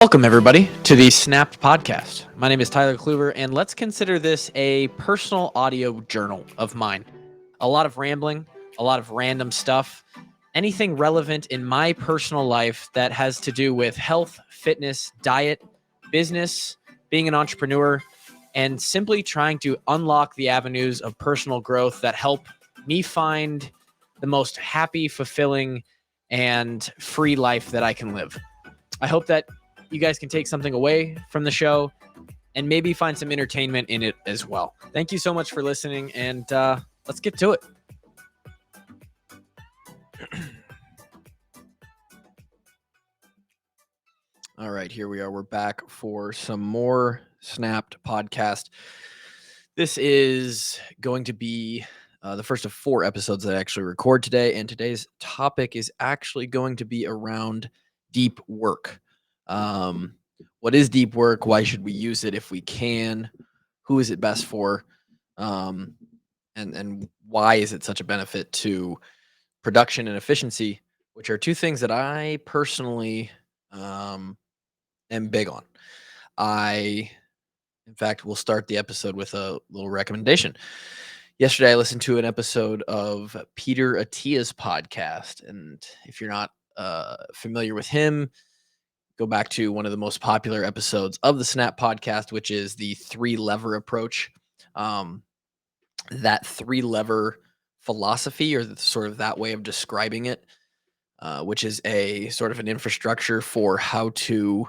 Welcome, everybody, to the Snapped podcast. My name is Tyler Kluver, and let's consider this a personal audio journal of mine. A lot of rambling, a lot of random stuff, anything relevant in my personal life that has to do with health, fitness, diet, business, being an entrepreneur, and simply trying to unlock the avenues of personal growth that help me find the most happy, fulfilling, and free life that I can live. I hope that you guys can take something away from the show and maybe find some entertainment in it as well. Thank you so much for listening, and let's get to it. All right, here we are. We're back for some more Snapped podcast. This is going to be the first of 4 episodes that I actually record today, and today's topic is actually going to be around deep work. What is deep work? Why should we use it if we can? Who is it best for? And why is it such a benefit to production and efficiency, which are 2 things that I personally am big on. In fact, we'll start the episode with a little recommendation. Yesterday, I listened to an episode of Peter Attia's podcast, and if you're not familiar with him, go back to one of the most popular episodes of the Snap podcast, which is the 3-lever approach. That 3-lever philosophy, or sort of that way of describing it, which is a sort of an infrastructure for how to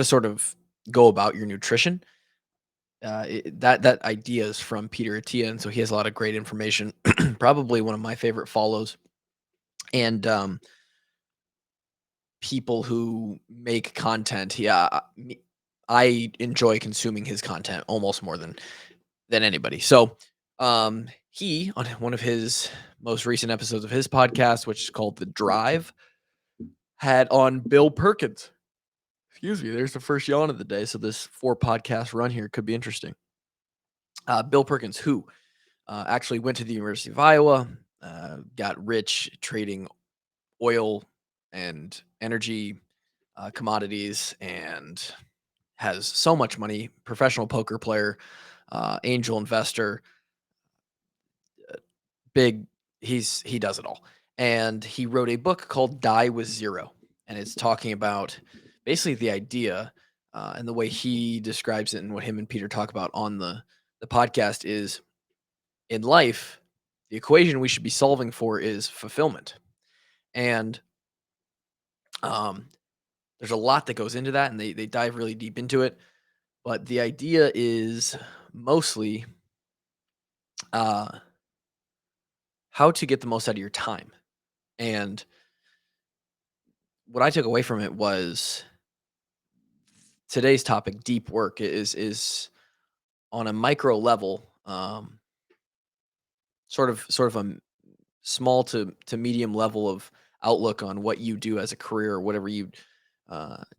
sort of go about your nutrition. That idea is from Peter Attia, and so he has a lot of great information. Probably one of my favorite follows, and people who make content. I enjoy consuming his content almost more than anybody. So, he, on one of his most recent episodes of his podcast, which is called The Drive, had on Bill Perkins. Excuse me, there's the first yawn of the day. So this 4 podcast run here could be interesting. Bill Perkins, who actually went to the University of Iowa, got rich trading oil and energy commodities, and has so much money. Professional poker player, angel investor, big. He does it all. And he wrote a book called Die with Zero, and it's talking about basically the idea and the way he describes it, and what him and Peter talk about on the podcast is, in life, the equation we should be solving for is fulfillment. And there's a lot that goes into that, and they dive really deep into it. But the idea is mostly how to get the most out of your time. And what I took away from it was today's topic, deep work, is on a micro level, sort of a small to medium level of outlook on what you do as a career, or whatever you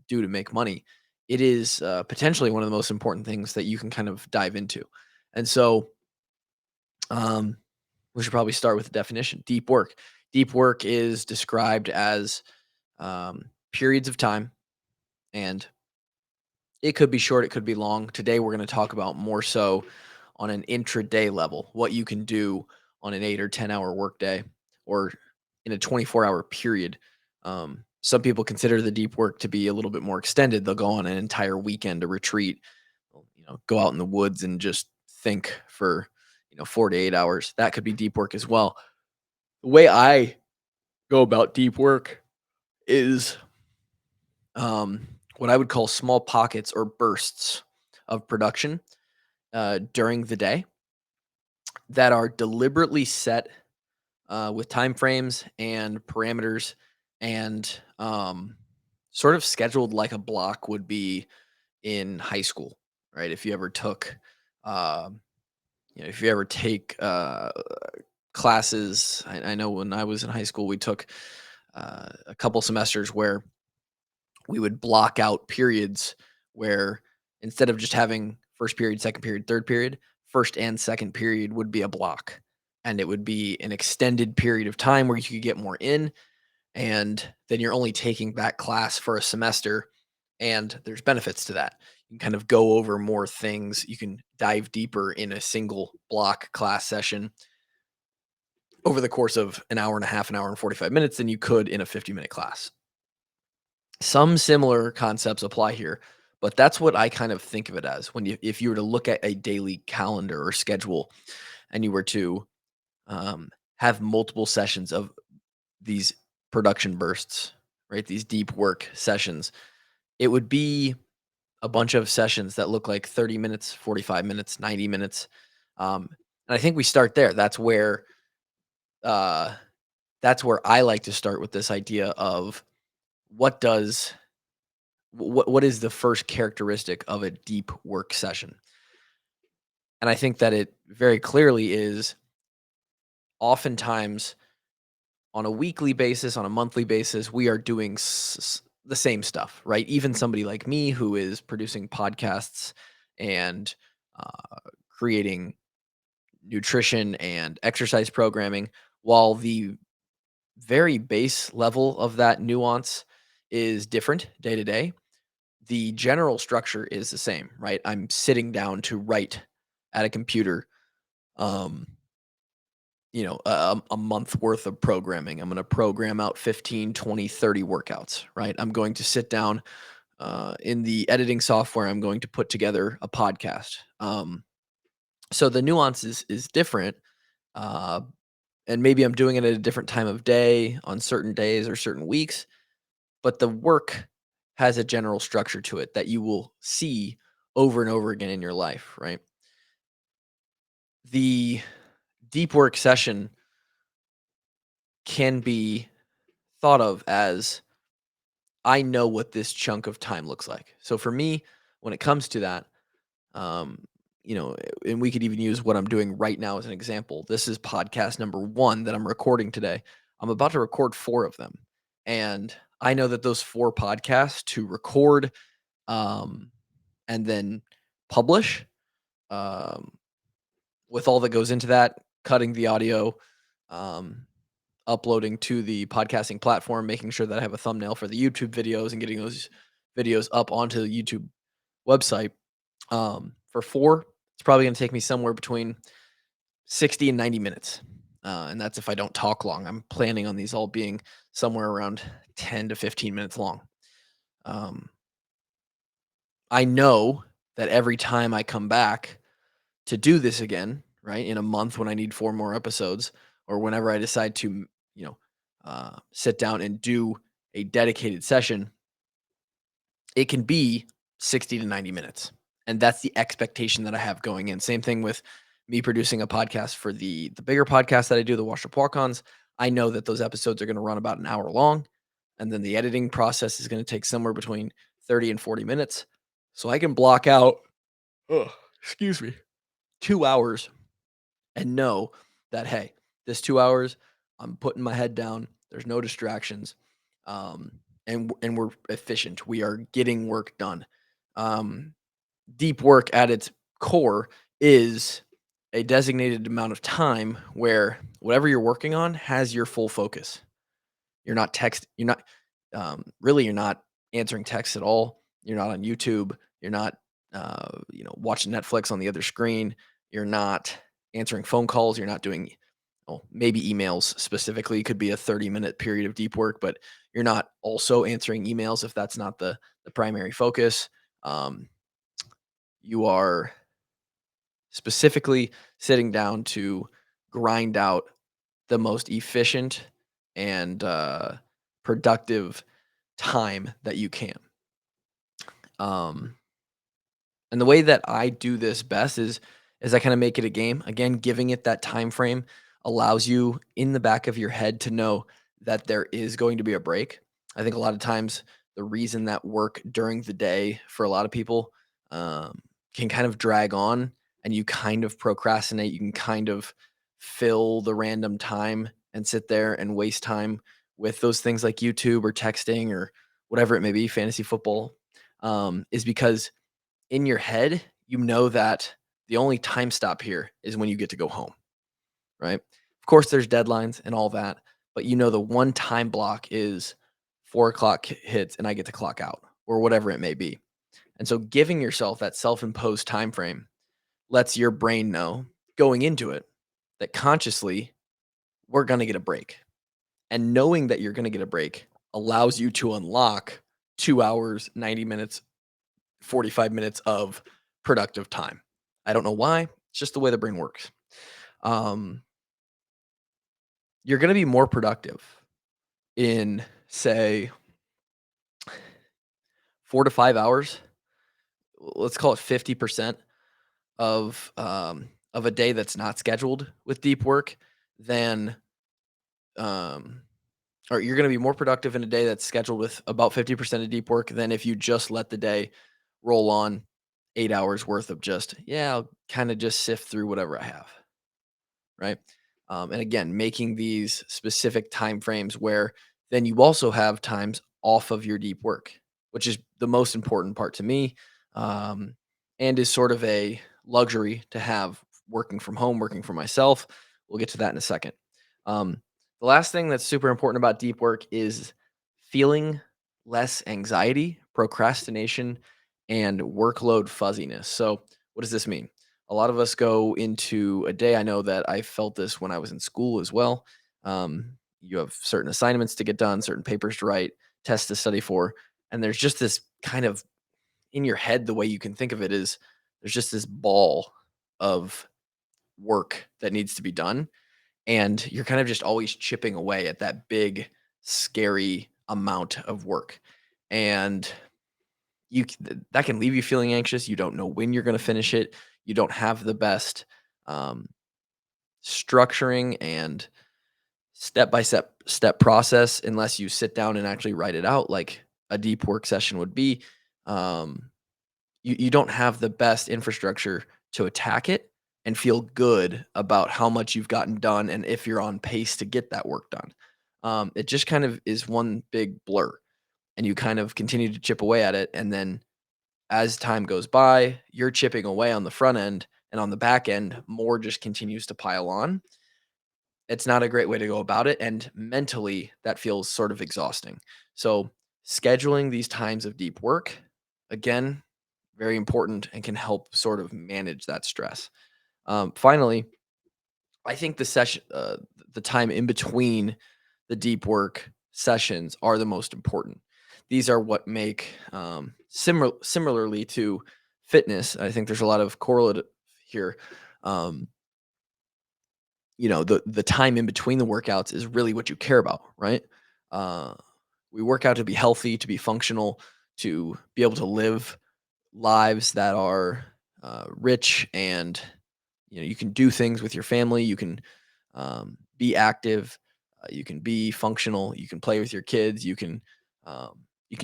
do to make money. It is potentially one of the most important things that you can kind of dive into. And so we should probably start with the definition. Deep work. Deep work is described as periods of time, and it could be short, it could be long. Today, we're going to talk about more so on an intraday level, what you can do on an 8 or 10-hour workday, or in a 24-hour period. Some people consider the deep work to be a little bit more extended. They'll go on an entire weekend, a retreat, go out in the woods and just think for 4 to 8 hours. That could be deep work as well. The way I go about deep work is what I would call small pockets or bursts of production during the day that are deliberately set with time frames and parameters, and sort of scheduled like a block would be in high school, right? If you ever took, if you ever take classes, I know when I was in high school, we took a couple semesters where we would block out periods where, instead of just having first period, second period, third period, first and second period would be a block. And it would be an extended period of time where you could get more in. and then you're only taking back class for a semester, and there's benefits to that. You can kind of go over more things. You can dive deeper in a single block class session over the course of an hour and a half, an hour and 45 minutes than you could in a 50-minute class. Some similar concepts apply here, but that's what I kind of think of it as when if you were to look at a daily calendar or schedule and you were to um, have multiple sessions of these production bursts, right? These deep work sessions, it would be a bunch of sessions that look like 30 minutes, 45 minutes, 90 minutes. And I think we start there. Uh, that's where I like to start with this idea of what does what is the first characteristic of a deep work session? And I think that it very clearly is oftentimes on a weekly basis, on a monthly basis, we are doing the same stuff, right? Even somebody like me who is producing podcasts and creating nutrition and exercise programming, while the very base level of that nuance is different day to day, the general structure is the same, right? I'm sitting down to write at a computer, um, a month worth of programming. I'm going to program out 15, 20, 30 workouts, right? I'm going to sit down in the editing software. I'm going to put together a podcast. So the nuance is different. Uh, and maybe I'm doing it at a different time of day on certain days or certain weeks, but the work has a general structure to it that you will see over and over again in your life, right? The deep work session can be thought of as I know what this chunk of time looks like. So for me, when it comes to that, um, and we could even use what I'm doing right now as an example. This is podcast number 1 that I'm recording today. I'm about to record 4 of them. And I know that those 4 podcasts to record, um, and then publish, um, with all that goes into that, cutting the audio, um, uploading to the podcasting platform, making sure that I have a thumbnail for the YouTube videos and getting those videos up onto the YouTube website. For 4, it's probably going to take me somewhere between 60 and 90 minutes. And that's if I don't talk long. I'm planning on these all being somewhere around 10 to 15 minutes long. Um, I know that every time I come back to do this again, right, in a month when I need 4 more episodes, or whenever I decide to, sit down and do a dedicated session, it can be 60 to 90 minutes. And that's the expectation that I have going in. Same thing with me producing a podcast for the bigger podcast that I do, the Washed Up Walk-Ons. I know that those episodes are going to run about an hour long, and then the editing process is going to take somewhere between 30 and 40 minutes. So I can block out, oh, excuse me, 2 hours and know that, hey, this 2 hours, I'm putting my head down. There's no distractions, um, and we're efficient. We are getting work done. Um, Deep work at its core is a designated amount of time where whatever you're working on has your full focus. You're not really you're not answering texts at all. You're not on YouTube. You're not watching Netflix on the other screen. You're not answering phone calls. You're not doing maybe emails specifically could be a 30-minute period of deep work, but you're not also answering emails if that's not the primary focus. Um, you are specifically sitting down to grind out the most efficient and productive time that you can. Um, and the way that I do this best is I kind of make it a game. Again, giving it that time frame allows you in the back of your head to know that there is going to be a break. I think a lot of times the reason that work during the day for a lot of people can kind of drag on and you kind of procrastinate. You can kind of fill the random time and sit there and waste time with those things like YouTube or texting or whatever it may be, fantasy football, is because in your head, you know that the only time stop here is when you get to go home, right? Of course, there's deadlines and all that, but the one time block is 4 o'clock hits and I get to clock out or whatever it may be. And so giving yourself that self-imposed time frame lets your brain know going into it that consciously we're going to get a break. And knowing that you're going to get a break allows you to unlock 2 hours, 90 minutes, 45 minutes of productive time. I don't know why. It's just the way the brain works. Um, you're going to be more productive in, say, 4 to 5 hours. Let's call it 50% of a day that's not scheduled with deep work than um, or you're going to be more productive in a day that's scheduled with about 50% of deep work than if you just let the day roll on 8 hours worth of just, yeah, I'll kind of just sift through whatever I have. Right. And again, making these specific time frames where then you also have times off of your deep work, which is the most important part to me, um, and is sort of a luxury to have working from home, working for myself. We'll get to that in a second. Um, the last thing that's super important about deep work is feeling less anxiety, procrastination, and workload fuzziness. So, what does this mean? A lot of us go into a day. I know that I felt this when I was in school as well. You have certain assignments to get done, certain papers to write, tests to study for, and there's just this kind of in your head. The way you can think of it is there's just this ball of work that needs to be done, and you're kind of just always chipping away at that big, scary amount of work, and that can leave you feeling anxious. You don't know when you're going to finish it. You don't have the best um, structuring and step process unless you sit down and actually write it out like a deep work session would be. Um, you don't have the best infrastructure to attack it and feel good about how much you've gotten done and if you're on pace to get that work done. It just kind of is one big blur, and you kind of continue to chip away at it, and then as time goes by, you're chipping away on the front end, and on the back end, more just continues to pile on. It's not a great way to go about it, and mentally, that feels sort of exhausting. So, scheduling these times of deep work, again, very important and can help sort of manage that stress. Finally, I think the time in between the deep work sessions are the most important. These are what make similarly to fitness. I think there's a lot of correlate here. Um, the time in between the workouts is really what you care about, right? Uh, we work out to be healthy, to be functional, to be able to live lives that are rich, and you can do things with your family. You can be active, you can be functional, you can play with your kids, you can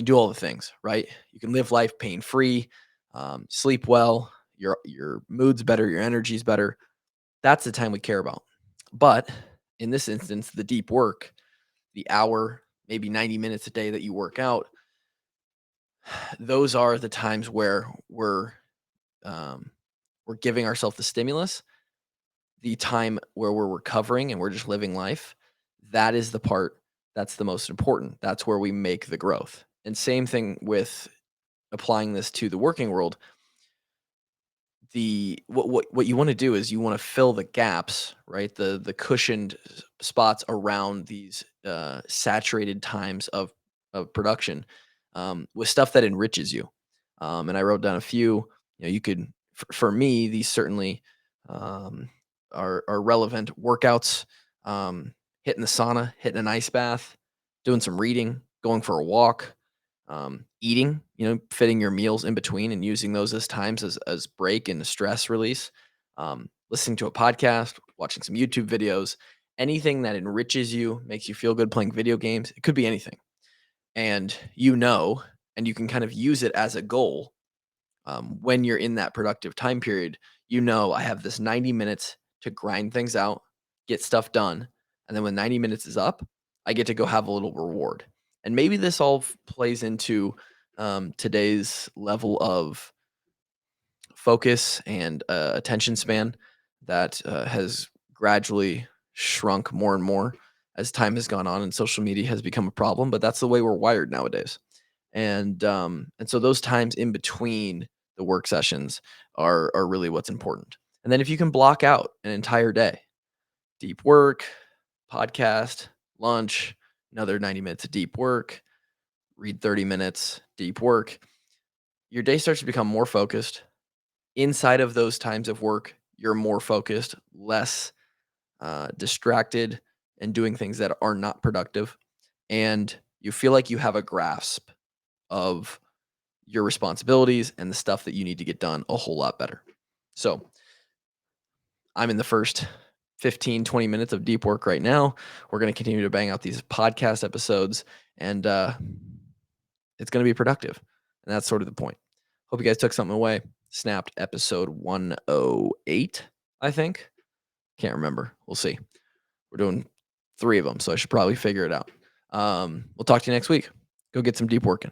do all the things, right? You can live life pain free, sleep well, your mood's better, your energy's better. That's the time we care about. But in this instance, the deep work, the hour, maybe 90 minutes a day that you work out, those are the times where um, we're giving ourselves the stimulus. The time where we're recovering and we're just living life, that is the part that's the most important. That's where we make the growth. And same thing with applying this to the working world. What you want to do is you want to fill the gaps, right? The cushioned spots around these saturated times of production, with stuff that enriches you. And I wrote down a few. You could, for me, these certainly um, are relevant workouts. Hitting the sauna, hitting an ice bath, doing some reading, going for a walk, eating, fitting your meals in between and using those as times as break and stress release. Listening to a podcast, watching some YouTube videos, anything that enriches you, makes you feel good, playing video games. It could be anything. And and you can kind of use it as a goal. When you're in that productive time period, I have this 90 minutes to grind things out, get stuff done. And then when 90 minutes is up, I get to go have a little reward. And maybe this all plays into today's level of focus and attention span that has gradually shrunk more and more as time has gone on and social media has become a problem, but that's the way we're wired nowadays. And so those times in between the work sessions are really what's important. And then if you can block out an entire day, deep work, podcast, lunch, another 90 minutes of deep work, read 30 minutes, deep work, your day starts to become more focused. Inside of those times of work, you're more focused, less distracted, and doing things that are not productive. And you feel like you have a grasp of your responsibilities and the stuff that you need to get done a whole lot better. So I'm in the first 15, 20 minutes of deep work right now. We're going to continue to bang out these podcast episodes, and it's going to be productive. And that's sort of the point. Hope you guys took something away. Snapped episode 108, I think. Can't remember. We'll see. We're doing 3 of them, so I should probably figure it out. We'll talk to you next week. Go get some deep working.